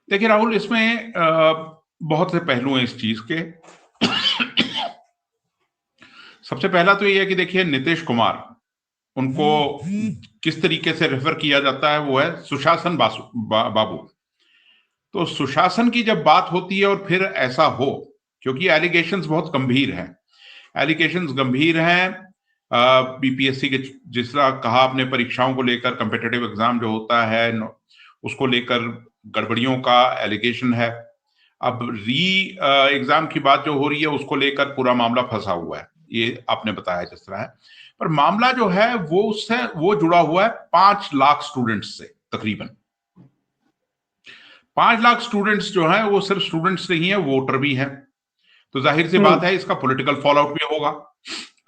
देखिए राहुल, इसमें बहुत से पहलू हैं इस चीज के। सबसे पहला तो ये है कि देखिए नीतीश कुमार, उनको किस तरीके से रेफर किया जाता है, वो है सुशासन बाबू। तो सुशासन की जब बात होती है और फिर ऐसा हो, क्योंकि एलिगेशंस बहुत गंभीर हैं, एलिगेशंस गंभीर हैं। बीपीएससी के, जिस तरह कहा आपने, परीक्षाओं को लेकर, कंपिटिटिव एग्जाम जो होता है उसको लेकर गड़बड़ियों का एलिगेशन है। अब री एग्जाम की बात जो हो रही है उसको लेकर पूरा मामला फंसा हुआ है, ये आपने बताया जिस तरह है। पर मामला जो है वो जुड़ा हुआ है 5 लाख स्टूडेंट्स से तकरीबन। 5 लाख स्टूडेंट्स जो हैं वो सिर्फ स्टूडेंट्स नहीं है, वोटर भी हैं। तो जाहिर सी बात है इसका पॉलिटिकल फॉल आउट भी होगा।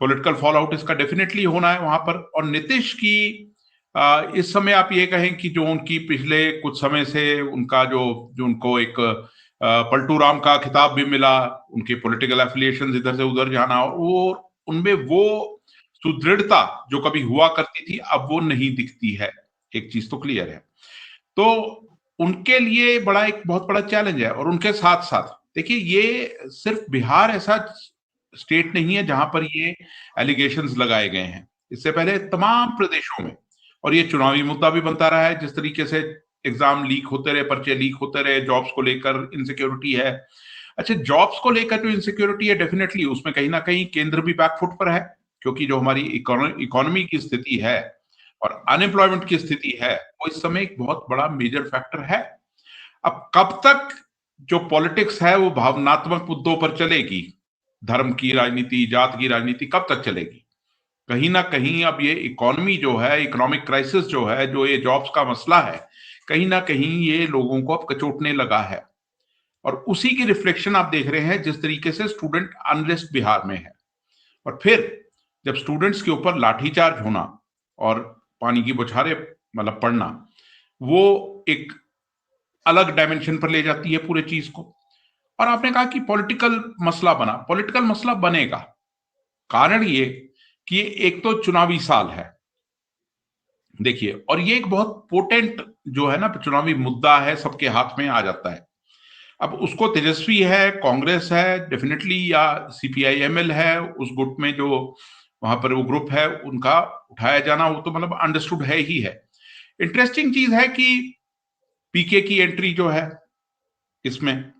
पॉलिटिकल फॉल आउट इसका डेफिनेटली होना है वहां पर। और नीतीश की इस समय आप ये कहें कि जो उनकी पिछले कुछ समय से उनका जो उनको एक पलटू राम का खिताब भी मिला, उनके पॉलिटिकल एफिलिएशन इधर से उधर जाना, और उनमें वो सुदृढ़ता जो कभी हुआ करती थी अब वो नहीं दिखती है। एक चीज तो क्लियर है। तो उनके लिए एक बहुत बड़ा चैलेंज है। और उनके साथ साथ देखिए, ये सिर्फ बिहार ऐसा स्टेट नहीं है जहां पर ये एलिगेशंस लगाए गए हैं। इससे पहले तमाम प्रदेशों में, और ये चुनावी मुद्दा भी बनता रहा है, जिस तरीके से एग्जाम लीक होते रहे, पर्चे लीक होते रहे, जॉब्स को लेकर इनसिक्योरिटी है। अच्छा, जॉब्स को लेकर जो इनसिक्योरिटी है, डेफिनेटली उसमें कहीं ना कहीं केंद्र भी बैकफुट पर है, क्योंकि जो हमारी इकोनॉमी की स्थिति है और अनएम्प्लॉयमेंट की स्थिति है, वो इस समय एक बहुत बड़ा मेजर फैक्टर है। अब कब तक जो पॉलिटिक्स है वो भावनात्मक मुद्दों पर चलेगी, धर्म की राजनीति, जात की राजनीति कब तक चलेगी? कहीं ना कहीं अब ये इकोनॉमी जो है, इकोनॉमिक क्राइसिस जो है, जो ये जॉब्स का मसला है, कहीं ना कहीं ये लोगों को अब कचोटने लगा है। और उसी की रिफ्लेक्शन आप देख रहे हैं जिस तरीके से स्टूडेंट अनरेस्ट बिहार में है। और फिर जब स्टूडेंट्स के ऊपर लाठीचार्ज होना और पानी की बौछारें पड़ना, वो एक अलग डायमेंशन पर ले जाती है पूरे चीज को। और आपने कहा कि पॉलिटिकल मसला बना, पॉलिटिकल मसला बनेगा। कारण ये कि ये एक तो चुनावी साल है, देखिए, और ये एक बहुत पोटेंट जो है ना चुनावी मुद्दा है, सबके हाथ में आ जाता है। अब उसको तेजस्वी है, कांग्रेस है डेफिनेटली, या सीपीआईएमएल है, उस गुट में जो वहां पर वो ग्रुप है, उनका उठाया जाना वो तो अंडरस्टूड है ही है। इंटरेस्टिंग चीज है कि पीके की एंट्री जो है इसमें,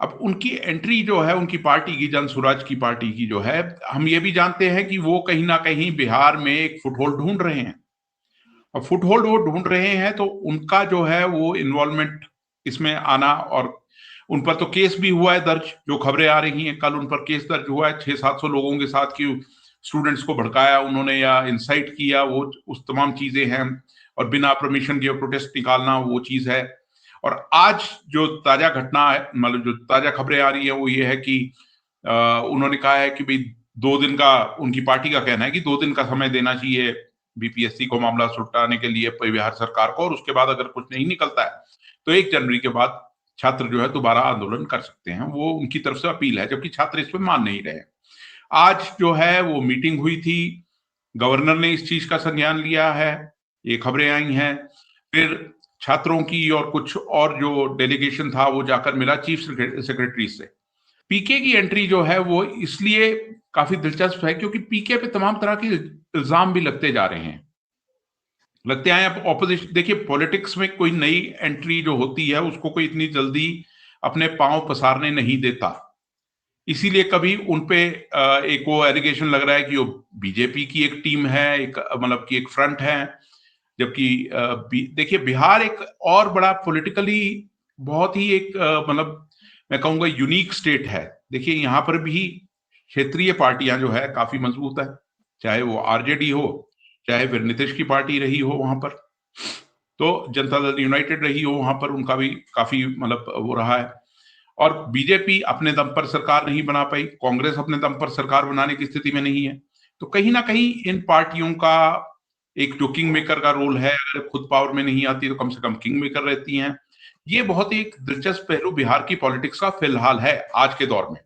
अब उनकी एंट्री जो है, उनकी पार्टी की, जन स्वराज की पार्टी की जो है, हम ये भी जानते हैं कि वो कहीं ना कहीं बिहार में एक फुटहोल्ड ढूंढ रहे हैं। और फुटहोल्ड वो ढूंढ रहे हैं तो उनका जो है वो इन्वॉल्वमेंट इसमें आना, और उन पर तो केस भी हुआ है दर्ज, जो खबरें आ रही हैं, कल उन पर केस दर्ज हुआ है 600-700 लोगों के साथ कि स्टूडेंट्स को भड़काया उन्होंने या इंसाइट किया, वो उस तमाम चीजें हैं। और बिना परमिशन के प्रोटेस्ट निकालना, वो चीज है। और आज जो ताजा घटना है, जो ताजा खबरें आ रही है, वो ये है कि उन्होंने कहा है कि भाई 2 दिन का, उनकी पार्टी का कहना है कि 2 दिन का समय देना चाहिए बीपीएससी को मामला सुलटाने के लिए, बिहार सरकार को, और उसके बाद अगर कुछ नहीं निकलता है तो 1 जनवरी के बाद छात्र जो है दोबारा आंदोलन कर सकते हैं। वो उनकी तरफ से अपील है, जबकि छात्र इस पर मान नहीं रहे। आज जो है वो मीटिंग हुई थी, गवर्नर ने इस चीज का संज्ञान लिया है, ये खबरें आई हैं। फिर छात्रों की और कुछ और जो डेलीगेशन था वो जाकर मिला चीफ सेक्रेटरी से। पीके की एंट्री जो है वो इसलिए काफी दिलचस्प है क्योंकि पीके पे तमाम तरह के इल्जाम भी लगते जा रहे हैं, लगते आए। अब ऑपोजिशन देखिए, पॉलिटिक्स में कोई नई एंट्री जो होती है उसको कोई इतनी जल्दी अपने पांव पसारने नहीं देता। इसीलिए कभी उनपे एक वो एलिगेशन लग रहा है कि वो बीजेपी की एक टीम है, एक कि एक फ्रंट है। जबकि देखिए, बिहार एक और बड़ा पॉलिटिकली बहुत ही एक मैं कहूंगा यूनिक स्टेट है। देखिए, यहाँ पर भी क्षेत्रीय पार्टियां जो है काफी मजबूत है, चाहे वो आरजेडी हो, चाहे फिर नीतीश की पार्टी रही हो वहां पर, तो जनता दल यूनाइटेड रही हो वहां पर, उनका भी काफी वो रहा है। और बीजेपी अपने दम पर सरकार नहीं बना पाई, कांग्रेस अपने दम पर सरकार बनाने की स्थिति में नहीं है। तो कहीं ना कहीं इन पार्टियों का एक जो किंग मेकर का रोल है, अगर खुद पावर में नहीं आती तो कम से कम किंग मेकर रहती हैं। ये बहुत ही एक दिलचस्प पहलू बिहार की पॉलिटिक्स का फिलहाल है आज के दौर में।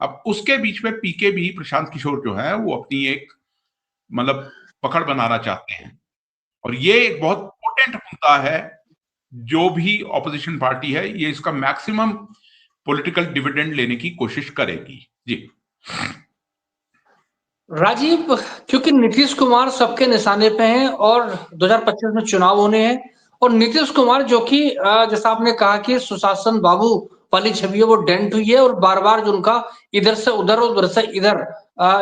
अब उसके बीच में पीके भी, प्रशांत किशोर जो है, वो अपनी एक पकड़ बनाना चाहते हैं। और ये एक बहुत पोटेंट मुद्दा है जो भी ऑपोजिशन पार्टी है ये इसका मैक्सिमम पॉलिटिकल डिविडेंड लेने की कोशिश करेगी। जी राजीव, क्योंकि नीतीश कुमार सबके निशाने पे हैं और 2025 में चुनाव होने हैं, और नीतीश कुमार जो कि जैसा आपने कहा कि सुशासन बाबू वाली छवि है वो डेंट हुई है, और बार-बार जो उनका इधर से उधर से इधर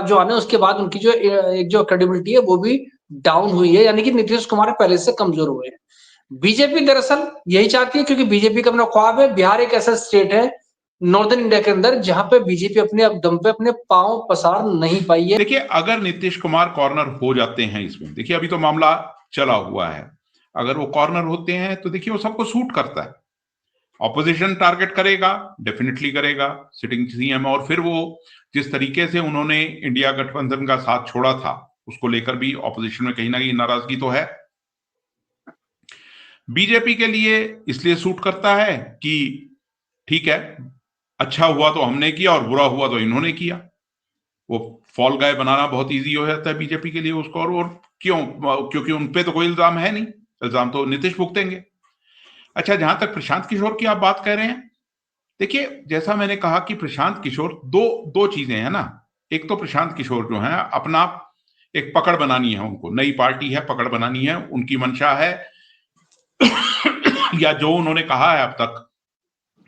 जो आने उसके बाद उनकी जो एक जो क्रेडिबिलिटी है वो भी डाउन हुई है, यानी कि नीतीश कुमार पहले से कमजोर हुए हैं। बीजेपी दरअसल यही चाहती है, क्योंकि बीजेपी का अपना ख्वाब है, बिहार एक ऐसा स्टेट है नॉर्दर्न इंडिया के अंदर जहां पे बीजेपी अपने अब दम पे अपने पांव पसार नहीं पाई है। देखिए, अगर नीतीश कुमार कॉर्नर हो जाते हैं इसमें, देखिए अभी तो मामला चला हुआ है, अगर वो कॉर्नर होते हैं तो देखिए वो सबको सूट करता है। ऑपोजिशन टारगेट करेगा, डेफिनेटली करेगा सिटिंग सीएम, और फिर वो जिस तरीके से उन्होंने इंडिया गठबंधन का साथ छोड़ा था उसको लेकर भी ऑपोजिशन में कहीं ना कहीं नाराजगी तो है। बीजेपी के लिए इसलिए सूट करता है कि ठीक है, अच्छा हुआ तो हमने किया और बुरा हुआ तो इन्होंने किया। वो फॉल गाय बनाना बहुत इजी हो जाता है बीजेपी के लिए उसको, और क्यों? क्योंकि उनपे तो कोई इल्जाम है नहीं, इल्जाम तो नीतीश भुगतेंगे। अच्छा, जहां तक प्रशांत किशोर की आप बात कर रहे हैं, देखिए जैसा मैंने कहा कि प्रशांत किशोर दो दो चीजें हैं ना। एक तो प्रशांत किशोर जो है अपना एक पकड़ बनानी है, उनको नई पार्टी है, पकड़ बनानी है, उनकी मंशा है या जो उन्होंने कहा है अब तक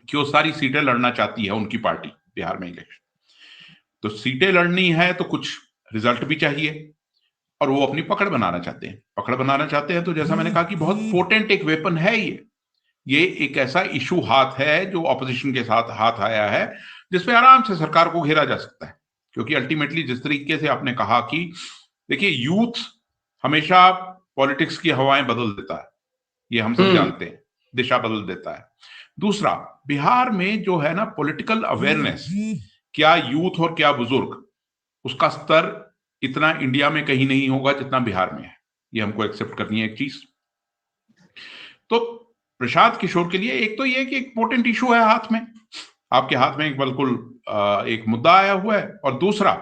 कि वो सारी सीटें लड़ना चाहती है उनकी पार्टी बिहार में इलेक्शन। तो सीटें लड़नी है तो कुछ रिजल्ट भी चाहिए, और वो अपनी पकड़ बनाना चाहते हैं। पकड़ बनाना चाहते हैं तो जैसा मैंने कहा कि बहुत पोटेंट एक वेपन है ये एक ऐसा इशू हाथ है जो ऑपोजिशन के साथ हाथ आया है, जिसमें आराम से सरकार को घेरा जा सकता है। क्योंकि अल्टीमेटली जिस तरीके से आपने कहा कि देखिए यूथ हमेशा पॉलिटिक्स की हवाएं बदल देता है, ये हम सब जानते हैं, दिशा बदल देता है। दूसरा, बिहार में जो है ना पॉलिटिकल अवेयरनेस, क्या यूथ और क्या बुजुर्ग, उसका स्तर इतना इंडिया में कहीं नहीं होगा जितना बिहार में है। ये हमको एक्सेप्ट करनी है एक चीज। तो प्रशांत किशोर के लिए एक तो ये कि एक इंपॉर्टेंट इशू है हाथ में, आपके हाथ में एक बिल्कुल एक मुद्दा आया हुआ है, और दूसरा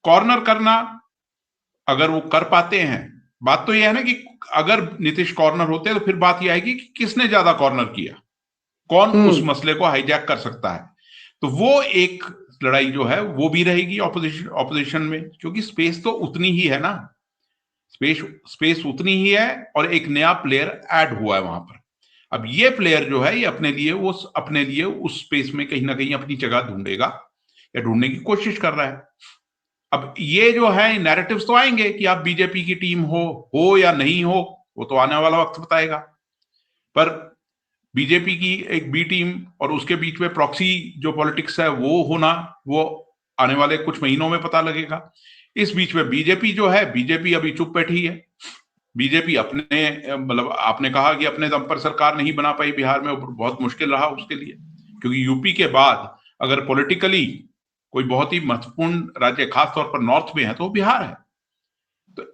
कॉर्नर करना अगर वो कर पाते हैं। बात तो ये है ना कि अगर नीतीश कॉर्नर होते तो फिर बात यह आएगी कि किसने ज्यादा कॉर्नर किया, कौन उस मसले को हाईजैक कर सकता है। तो वो एक लड़ाई जो है वो भी रहेगी ऑपोजिशन में, क्योंकि स्पेस तो उतनी ही है ना, स्पेस उतनी ही है, और एक नया प्लेयर ऐड हुआ है वहां पर। अब ये प्लेयर जो है ये अपने लिए उस स्पेस में कहीं ना कहीं अपनी जगह ढूंढेगा या ढूंढने की कोशिश कर रहा है। अब ये जो है नैरेटिव्स तो आएंगे कि आप बीजेपी की टीम हो या नहीं हो, वो तो आने वाला वक्त बताएगा। पर बीजेपी की एक बी टीम और उसके बीच में प्रॉक्सी जो पॉलिटिक्स है वो होना, वो आने वाले कुछ महीनों में पता लगेगा। इस बीच में बीजेपी जो है, बीजेपी अभी चुप बैठी है। बीजेपी अपने मतलब आपने कहा कि अपने दम पर सरकार नहीं बना पाई बिहार में, बहुत मुश्किल रहा उसके लिए, क्योंकि यूपी के बाद अगर पॉलिटिकली कोई बहुत ही महत्वपूर्ण राज्य खासतौर पर नॉर्थ में है तो बिहार है। तो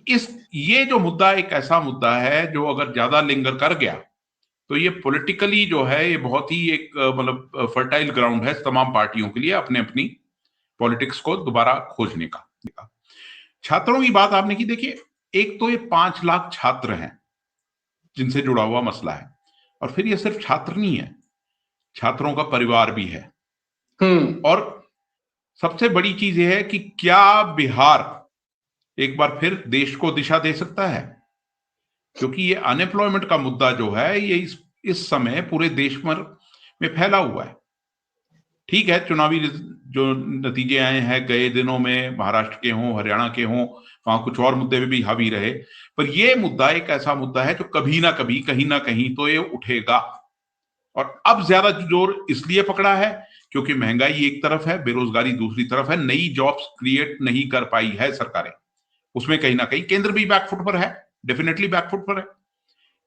ये जो मुद्दा एक ऐसा मुद्दा है जो अगर ज्यादा लिंगर कर गया तो ये पॉलिटिकली जो है ये बहुत ही एक मतलब फर्टाइल ग्राउंड है तमाम पार्टियों के लिए अपने अपनी पॉलिटिक्स को दोबारा खोजने का। छात्रों की बात आपने की, देखिए एक तो ये 5 लाख छात्र हैं जिनसे जुड़ा हुआ मसला है, और फिर ये सिर्फ छात्र नहीं है, छात्रों का परिवार भी है। और सबसे बड़ी चीज यह है कि क्या बिहार एक बार फिर देश को दिशा दे सकता है, क्योंकि ये अनएम्प्लॉयमेंट का मुद्दा जो है ये इस समय पूरे देश भर में फैला हुआ है। ठीक है, चुनावी जो नतीजे आए हैं गए दिनों में, महाराष्ट्र के हों हरियाणा के हों, वहां कुछ और मुद्दे में भी हावी रहे, पर यह मुद्दा एक ऐसा मुद्दा है जो कभी ना कभी कहीं ना कहीं तो ये उठेगा। और अब ज्यादा जोर इसलिए पकड़ा है क्योंकि महंगाई एक तरफ है, बेरोजगारी दूसरी तरफ है, नई जॉब्स क्रिएट नहीं कर पाई है सरकारें, उसमें कहीं ना कहीं केंद्र भी बैकफुट पर है, डेफिनेटली बैकफुट पर है।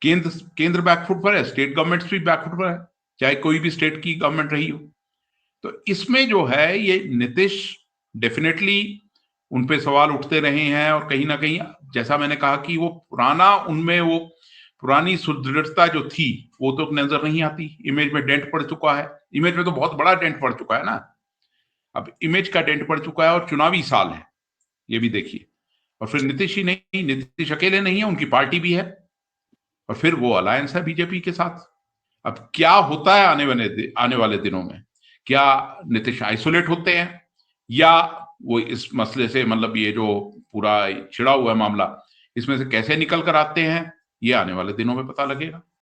केंद्र बैकफुट पर है, स्टेट गवर्नमेंट्स भी बैकफुट पर है, चाहे कोई भी स्टेट की गवर्नमेंट रही हो। तो इसमें जो है ये नीतीश डेफिनेटली उन पे सवाल उठते रहे हैं, और कहीं ना कहीं जैसा मैंने कहा कि वो उनमें वो पुरानी सुदृढ़ता जो थी वो तो नजर नहीं आती, इमेज में डेंट पड़ चुका है, इमेज में तो बहुत बड़ा डेंट पड़ चुका है ना। अब इमेज का डेंट पड़ चुका है और चुनावी साल है, ये भी देखिए। और फिर नीतीश ही नहीं, नीतीश अकेले नहीं है, उनकी पार्टी भी है। और फिर वो अलायंस है बीजेपी के साथ। अब क्या होता है आने वाले दिनों में, क्या नीतीश आइसोलेट होते हैं या वो इस मसले से, मतलब ये जो पूरा छिड़ा हुआ है मामला, इसमें से कैसे निकल कर आते हैं, ये आने वाले दिनों में पता लगेगा।